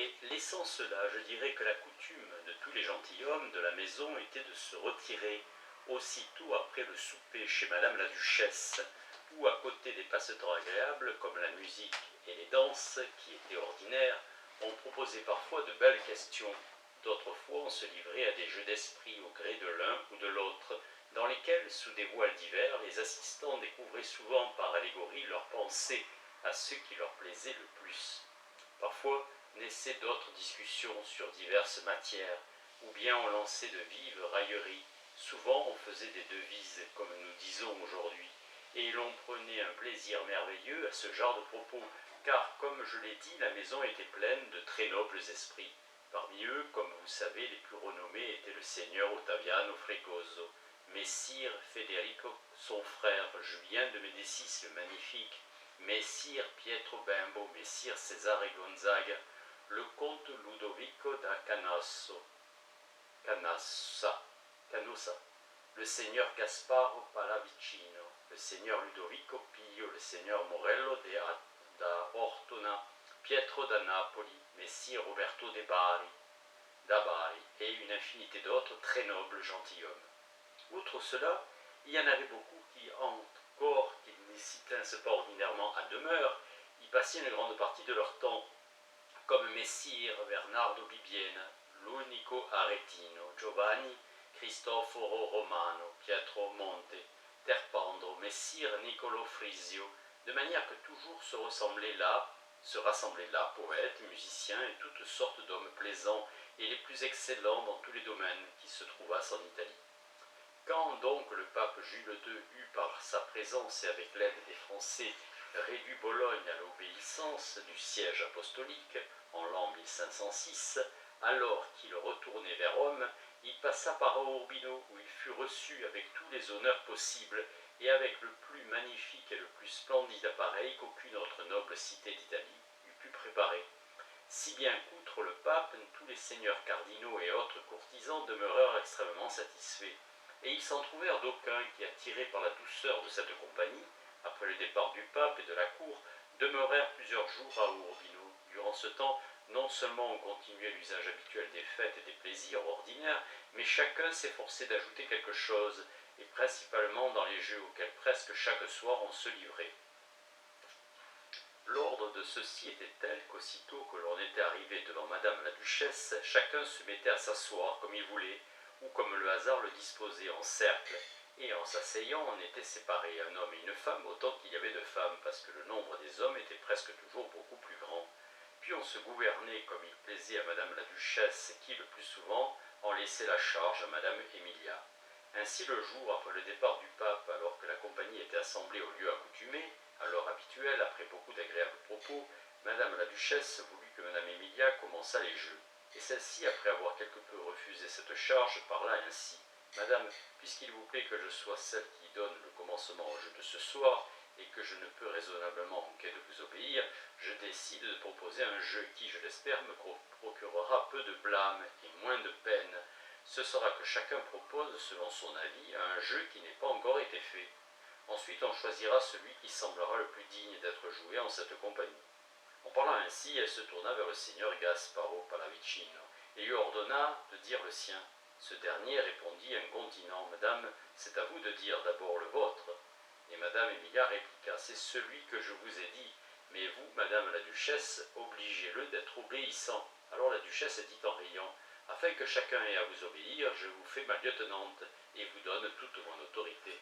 Mais laissant cela, je dirais que la coutume de tous les gentilshommes de la maison était de se retirer aussitôt après le souper chez Madame la Duchesse, où à côté des passe-temps agréables comme la musique et les danses, qui étaient ordinaires, on proposait parfois de belles questions. D'autres fois, on se livrait à des jeux d'esprit au gré de l'un ou de l'autre, dans lesquels, sous des voiles divers, les assistants découvraient souvent par allégorie leurs pensées à ce qui leur plaisait le plus. Parfois, naissaient d'autres discussions sur diverses matières, ou bien on lançait de vives railleries. Souvent, on faisait des devises, comme nous disons aujourd'hui, et l'on prenait un plaisir merveilleux à ce genre de propos, car, comme je l'ai dit, la maison était pleine de très nobles esprits. Parmi eux, comme vous savez, les plus renommés étaient le seigneur Ottaviano Fregoso, Messire Federico, son frère Julien de Médicis le Magnifique, Messire Pietro Bembo, Messire Cesare Gonzaga, le comte Ludovico da Canossa, le seigneur Gasparo Pallavicino, le seigneur Ludovico Pio, le seigneur Morello da Ortona, Pietro da Napoli, Messire Roberto da Bari, et une infinité d'autres très nobles gentilshommes. Outre cela, il y en avait beaucoup qui, encore qu'ils n'y s'y tinssent pas ordinairement à demeure, y passaient une grande partie de leur temps, comme Messire Bernardo Bibbiena, Lunico Aretino, Giovanni Cristoforo Romano, Pietro Monte, Terpandro, Messire Niccolo Frisio, de manière que toujours se rassemblaient là poètes, musiciens et toutes sortes d'hommes plaisants et les plus excellents dans tous les domaines qui se trouvassent en Italie. Quand donc le pape Jules II eut par sa présence et avec l'aide des Français réduit Bologne à l'obéissance du siège apostolique en l'an 1506, alors qu'il retournait vers Rome, il passa par Urbino où il fut reçu avec tous les honneurs possibles et avec le plus magnifique et le plus splendide appareil qu'aucune autre noble cité d'Italie eût pu préparer. Si bien qu'outre le pape, tous les seigneurs cardinaux et autres courtisans demeurèrent extrêmement satisfaits. Et il s'en trouvèrent d'aucuns qui, attirés par la douceur de cette compagnie, après le départ du pape et de la cour, demeurèrent plusieurs jours à Urbino. Durant ce temps, non seulement on continuait l'usage habituel des fêtes et des plaisirs ordinaires, mais chacun s'efforçait d'ajouter quelque chose, et principalement dans les jeux auxquels presque chaque soir on se livrait. L'ordre de ceux-ci était tel qu'aussitôt que l'on était arrivé devant Madame la Duchesse, chacun se mettait à s'asseoir comme il voulait, ou comme le hasard le disposait, en cercle, et en s'asseyant on était séparés, un homme et une femme, autant qu'il y avait de femmes, parce que le nombre des hommes était presque toujours beaucoup plus grand. Puis on se gouvernait comme il plaisait à Madame la Duchesse, qui le plus souvent en laissait la charge à Madame Emilia. Ainsi le jour après le départ du pape, alors que la compagnie était assemblée au lieu accoutumé, à l'heure habituelle, après beaucoup d'agréables propos, Madame la Duchesse voulut que Madame Emilia commençât les jeux. Et celle-ci, après avoir quelque peu refusé cette charge, parla ainsi. « Madame, puisqu'il vous plaît que je sois celle qui donne le commencement au jeu de ce soir, et que je ne peux raisonnablement manquer de vous obéir, je décide de proposer un jeu qui, je l'espère, me procurera peu de blâme et moins de peine. Ce sera que chacun propose, selon son avis, un jeu qui n'ait pas encore été fait. Ensuite, on choisira celui qui semblera le plus digne d'être joué en cette compagnie. » En parlant ainsi, elle se tourna vers le seigneur Gasparo Pallavicino et lui ordonna de dire le sien. Ce dernier répondit incontinent. « Madame, c'est à vous de dire d'abord le vôtre. » Et Madame Emilia répliqua. « C'est celui que je vous ai dit, mais vous, Madame la Duchesse, obligez-le d'être obéissant. » Alors la Duchesse dit en riant. « Afin que chacun ait à vous obéir, je vous fais ma lieutenante et vous donne toute mon autorité. »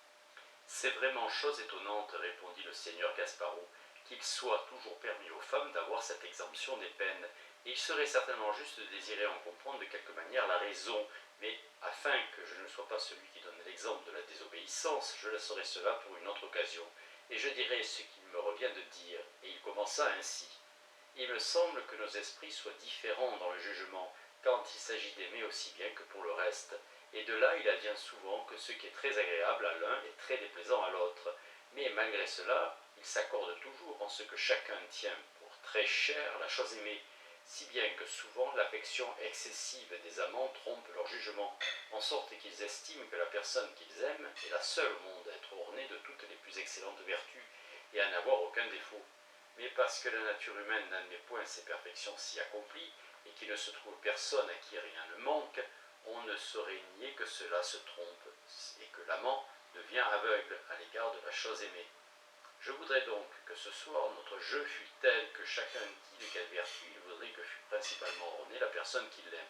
« C'est vraiment chose étonnante, répondit le seigneur Gasparo, qu'il soit toujours permis aux femmes d'avoir cette exemption des peines, et il serait certainement juste de désirer en comprendre de quelque manière la raison, mais afin que je ne sois pas celui qui donne l'exemple de la désobéissance, je laisserai cela pour une autre occasion, et je dirai ce qu'il me revient de dire. » Et il commença ainsi. « Il me semble que nos esprits soient différents dans le jugement, quand il s'agit d'aimer aussi bien que pour le reste. Et de là, il advient souvent que ce qui est très agréable à l'un est très déplaisant à l'autre. Mais malgré cela, il s'accorde toujours en ce que chacun tient pour très cher la chose aimée, si bien que souvent l'affection excessive des amants trompe leur jugement, en sorte qu'ils estiment que la personne qu'ils aiment est la seule au monde à être ornée de toutes les plus excellentes vertus et à n'avoir aucun défaut. mais parce que la nature humaine n'admet point ces perfections si accomplies, et qu'il ne se trouve personne à qui rien ne manque, on ne saurait nier que cela se trompe, et que l'amant devient aveugle à l'égard de la chose aimée. Je voudrais donc que ce soir notre jeu fût tel que chacun dit de quelle vertu il voudrait que fût principalement ornée la personne qui l'aime.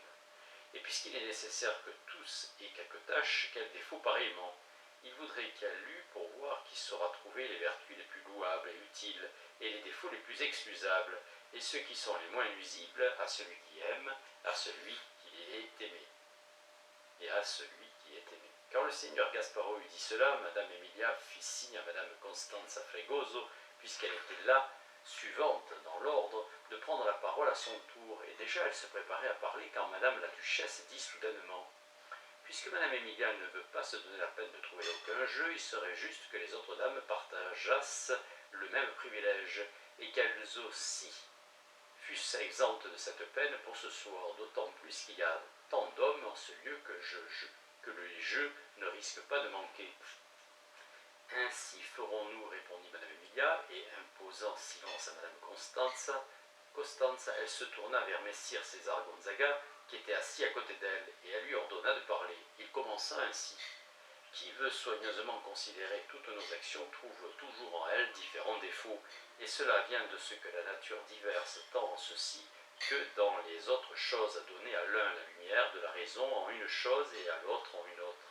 Et puisqu'il est nécessaire que tous aient quelques tâches, quels défauts pareillement, il voudrait qu'il y ait lu pour voir qui saura trouver les vertus les plus louables et utiles, et les défauts les plus excusables, et ceux qui sont les moins nuisibles à celui qui aime, à celui qui est aimé. Et à celui qui est aimé. Quand le seigneur Gasparo eut dit cela, Madame Emilia fit signe à Madame Constanza Fregoso, puisqu'elle était là, suivante dans l'ordre, de prendre la parole à son tour, et déjà elle se préparait à parler quand Madame la Duchesse dit soudainement « Puisque Madame Emilia ne veut pas se donner la peine de trouver aucun jeu, il serait juste que les autres dames partageassent le même privilège, et qu'elles aussi fussent exemptes de cette peine pour ce soir, d'autant plus qu'il y a tant d'hommes en ce lieu que les jeux ne risquent pas de manquer. » Ainsi ferons-nous, répondit Madame Emilia, et imposant silence à Madame Costanza, elle se tourna vers Messire César Gonzaga, qui était assis à côté d'elle, et elle lui ordonna de parler. Il commença ainsi. Qui veut soigneusement considérer toutes nos actions trouve toujours en elles différents défauts, et cela vient de ce que la nature diverse tant en ceci que dans les autres choses a donné à l'un la lumière de la raison en une chose et à l'autre en une autre.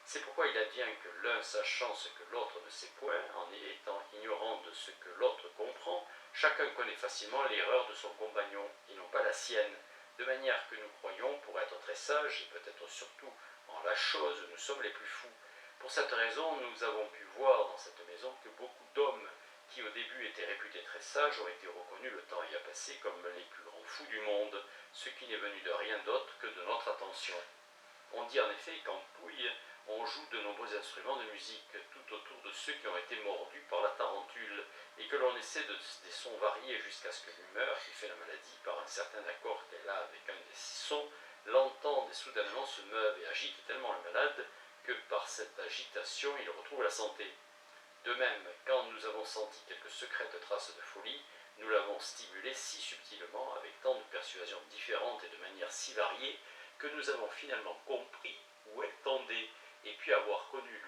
C'est pourquoi il advient que l'un sachant ce que l'autre ne sait point, en étant ignorant de ce que l'autre comprend, chacun connaît facilement l'erreur de son compagnon, et non pas la sienne, de manière que nous croyons, pour être très sages, et peut-être surtout en la chose, nous sommes les plus fous. Pour cette raison, nous avons pu voir dans cette maison que beaucoup d'hommes qui au début étaient réputés très sages ont été reconnus le temps y a passé comme les plus grands fous du monde, ce qui n'est venu de rien d'autre que de notre attention. On dit en effet qu'en Pouille, on joue de nombreux instruments de musique tout autour de ceux qui ont été mordus par la tarentule, et que l'on essaie des sons variés jusqu'à ce que l'humeur qui fait la maladie, par un certain accord qu'elle a avec un des sons, l'entende et soudainement se meuve et agite tellement le malade que par cette agitation il retrouve la santé. De même, quand nous avons senti quelques secrètes traces de folie, nous l'avons stimulée si subtilement, avec tant de persuasions différentes et de manières si variées, que nous avons finalement compris où elle tendait, et puis après avoir connu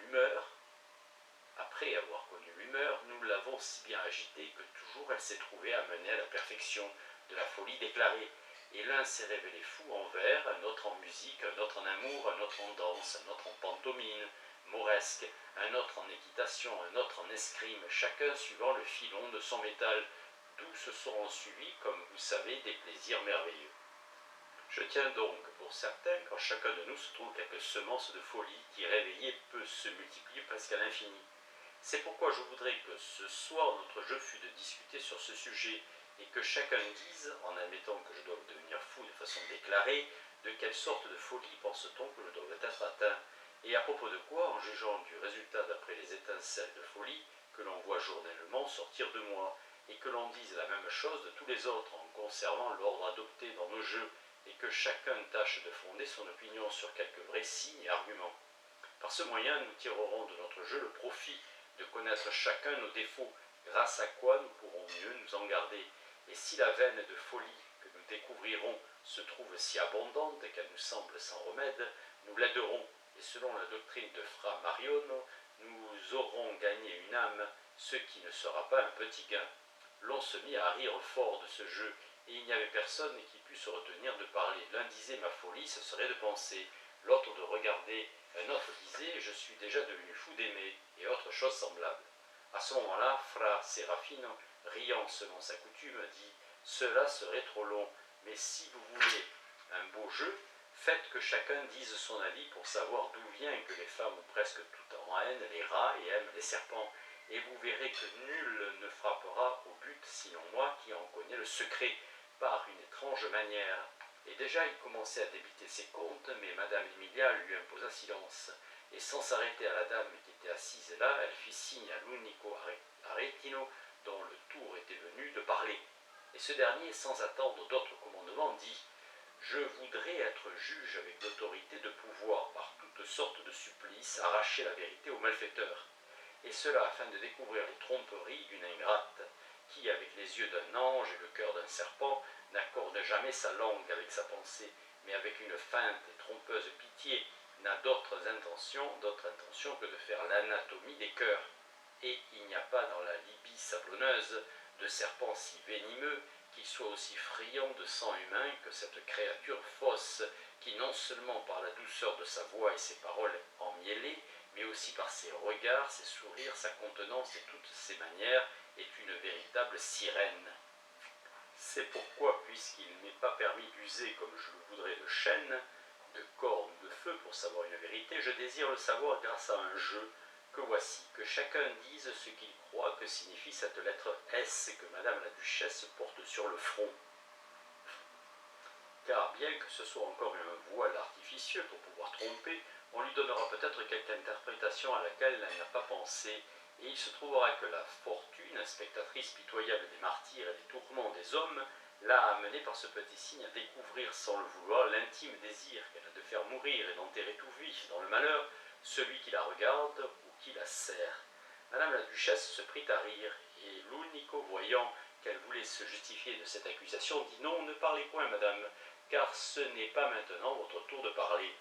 l'humeur, nous l'avons si bien agitée que toujours elle s'est trouvée amenée à la perfection de la folie déclarée, et l'un s'est révélé fou en vers, un autre en musique, un autre en amour, un autre en danse, un autre en pantomime mauresque, un autre en équitation, un autre en escrime, chacun suivant le filon de son métal, d'où se seront suivis, comme vous savez, des plaisirs merveilleux. Je tiens donc pour certain qu'en chacun de nous se trouve quelque semence de folie qui, réveillée, peut se multiplier presque à l'infini. C'est pourquoi je voudrais que ce soir notre jeu fût de discuter sur ce sujet, et que chacun dise, en admettant que je doive devenir fou de façon déclarée, de quelle sorte de folie pense-t-on que je dois être atteint, et à propos de quoi, en jugeant du résultat d'après les étincelles de folie que l'on voit journellement sortir de moi, et que l'on dise la même chose de tous les autres en conservant l'ordre adopté dans nos jeux, et que chacun tâche de fonder son opinion sur quelques vrais signes et arguments. Par ce moyen, nous tirerons de notre jeu le profit de connaître chacun nos défauts, grâce à quoi nous pourrons mieux nous en garder. Et si la veine de folie que nous découvrirons se trouve si abondante qu'elle nous semble sans remède, nous l'aiderons, et selon la doctrine de Fra Marionno, nous aurons gagné une âme, ce qui ne sera pas un petit gain. L'on se mit à rire fort de ce jeu, et il n'y avait personne qui pût se retenir de parler. L'un disait « ma folie, ce serait de penser », l'autre de regarder, un autre disait « je suis déjà devenu fou d'aimer », et autre chose semblable. À ce moment-là, Fra Serafino, riant selon sa coutume, dit « cela serait trop long, mais si vous voulez un beau jeu, faites que chacun dise son avis pour savoir d'où vient que les femmes ont presque toutes en haine les rats et aiment les serpents, et vous verrez que nul ne frappera au but, sinon moi qui en connais le secret, par une étrange manière. » Et déjà il commençait à débiter ses comptes, mais Madame Emilia lui imposa silence, et sans s'arrêter à la dame qui était assise là, elle fit signe à l'unico Aretino, dont le tour était venu, de parler. Et ce dernier, sans attendre d'autres commandements, dit « Je voudrais être juge avec l'autorité de pouvoir, par toutes sortes de supplices, arracher la vérité aux malfaiteurs, et cela afin de découvrir les tromperies d'une ingrate, qui, avec les yeux d'un ange et le cœur d'un serpent, n'accorde jamais sa langue avec sa pensée, mais avec une feinte et trompeuse pitié, n'a d'autres intentions que de faire l'anatomie des cœurs. Et il n'y a pas dans la Libye sablonneuse de serpent si venimeux qu'il soit aussi friand de sang humain que cette créature fausse, qui non seulement par la douceur de sa voix et ses paroles emmêlées, mais aussi par ses regards, ses sourires, sa contenance et toutes ses manières, est une véritable sirène. C'est pourquoi, puisqu'il n'est pas permis d'user comme je le voudrais de chaînes, de cordes ou de feu pour savoir une vérité, je désire le savoir grâce à un jeu que voici, que chacun dise ce qu'il croit que signifie cette lettre S que Madame la Duchesse porte sur le front. Car bien que ce soit encore un voile artificieux pour pouvoir tromper, on lui donnera peut-être quelque interprétation à laquelle elle n'a pas pensé, et il se trouvera que la fortune, spectatrice pitoyable des martyrs et des tourments des hommes, l'a amené par ce petit signe à découvrir sans le vouloir l'intime désir qu'elle a de faire mourir et d'enterrer tout vif dans le malheur celui qui la regarde ou qui la serre. Madame la Duchesse se prit à rire, et l'unico, voyant qu'elle voulait se justifier de cette accusation, dit « Non, ne parlez point, madame, car ce n'est pas maintenant votre tour de parler. »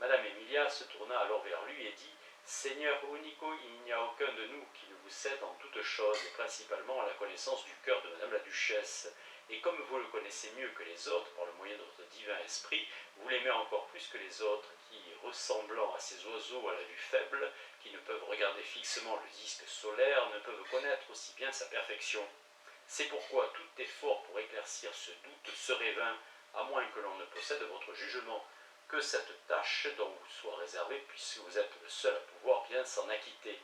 Madame Emilia se tourna alors vers lui et dit « Seigneur Unico, il n'y a aucun de nous qui ne vous cède en toutes choses, et principalement à la connaissance du cœur de Madame la Duchesse. Et comme vous le connaissez mieux que les autres par le moyen de votre divin esprit, vous l'aimez encore plus que les autres, qui, ressemblant à ces oiseaux à la vue faible, qui ne peuvent regarder fixement le disque solaire, ne peuvent connaître aussi bien sa perfection. C'est pourquoi tout effort pour éclaircir ce doute serait vain, à moins que l'on ne possède votre jugement, que cette tâche dont vous soit réservée, puisque vous êtes le seul à pouvoir bien s'en acquitter. »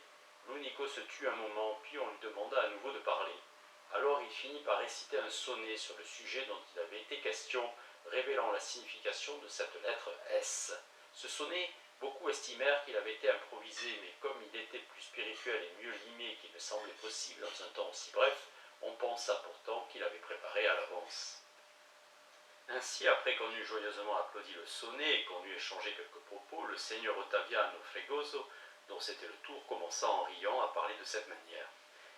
L'unico se tut un moment, puis on lui demanda à nouveau de parler. Alors il finit par réciter un sonnet sur le sujet dont il avait été question, révélant la signification de cette lettre S. Ce sonnet, beaucoup estimèrent qu'il avait été improvisé, mais comme il était plus spirituel et mieux limé qu'il ne semblait possible dans un temps aussi bref, on pensa pourtant qu'il avait préparé à l'avance. Ainsi, après qu'on eut joyeusement applaudi le sonnet et qu'on eut échangé quelques propos, le seigneur Ottaviano Fregoso, dont c'était le tour, commença en riant à parler de cette manière.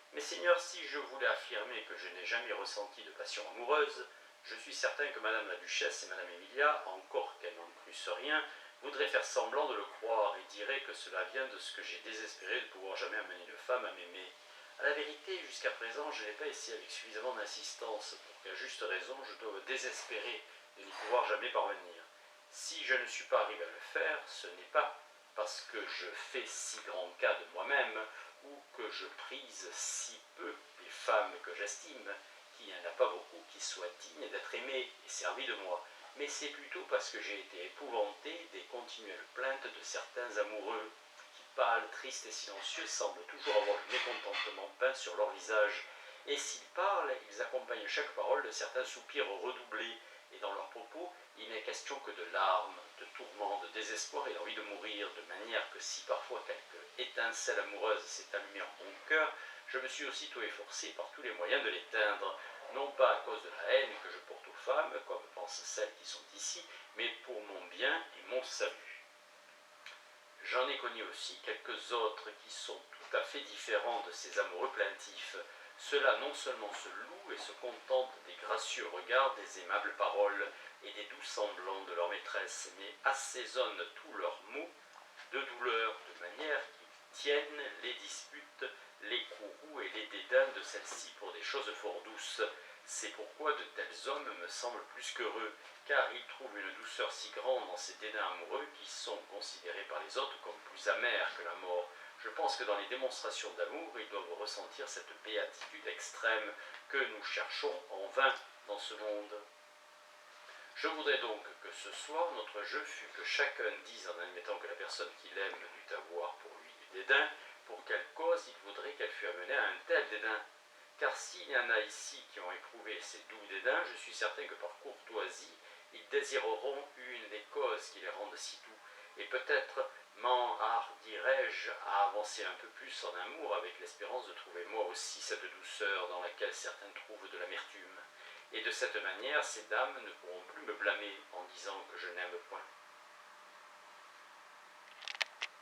« Messeigneurs, si je voulais affirmer que je n'ai jamais ressenti de passion amoureuse, je suis certain que Madame la Duchesse et Madame Emilia, encore qu'elles n'en crussent rien, voudraient faire semblant de le croire et diraient que cela vient de ce que j'ai désespéré de pouvoir jamais amener une femme à m'aimer. À la vérité, jusqu'à présent, je n'ai pas essayé avec suffisamment d'insistance pour qu'à juste raison je doive désespérer de n'y pouvoir jamais parvenir. Si je ne suis pas arrivé à le faire, ce n'est pas parce que je fais si grand cas de moi-même ou que je prise si peu les femmes que j'estime, qu'il n'y en a pas beaucoup qui soient dignes d'être aimées et servies de moi, mais c'est plutôt parce que j'ai été épouvanté des continuelles plaintes de certains amoureux, pâles, tristes et silencieux, semblent toujours avoir le mécontentement peint sur leur visage, et s'ils parlent, ils accompagnent chaque parole de certains soupirs redoublés, et dans leurs propos, il n'est question que de larmes, de tourments, de désespoir et d'envie de mourir, de manière que si parfois quelque étincelle amoureuse s'est allumée en mon cœur, je me suis aussitôt efforcé par tous les moyens de l'éteindre, non pas à cause de la haine que je porte aux femmes, comme pensent celles qui sont ici, mais pour mon bien et mon salut. J'en ai connu aussi quelques autres qui sont tout à fait différents de ces amoureux plaintifs. Ceux-là non seulement se louent et se contentent des gracieux regards, des aimables paroles et des doux semblants de leur maîtresse, mais assaisonnent tous leurs mots de douleur, de manière qu'ils tiennent les disputes, les courroux et les dédains de celles-ci pour des choses fort douces. C'est pourquoi de tels hommes me semblent plus qu'heureux, car ils trouvent une douceur si grande dans ces dédains amoureux qui sont considérés par les autres comme plus amers que la mort. Je pense que dans les démonstrations d'amour, ils doivent ressentir cette béatitude extrême que nous cherchons en vain dans ce monde. Je voudrais donc que ce soir, notre jeu fût que chacun dise, en admettant que la personne qu'il aime dût avoir pour lui du dédain, pour quelle cause il voudrait qu'elle fût amenée à un tel dédain. Car s'il y en a ici qui ont éprouvé ces doux dédains, je suis certain que par courtoisie, ils désireront une des causes qui les rendent si doux, et peut-être m'enhardirai-je à avancer un peu plus en amour avec l'espérance de trouver moi aussi cette douceur dans laquelle certains trouvent de l'amertume. Et de cette manière, ces dames ne pourront plus me blâmer en disant que je n'aime point.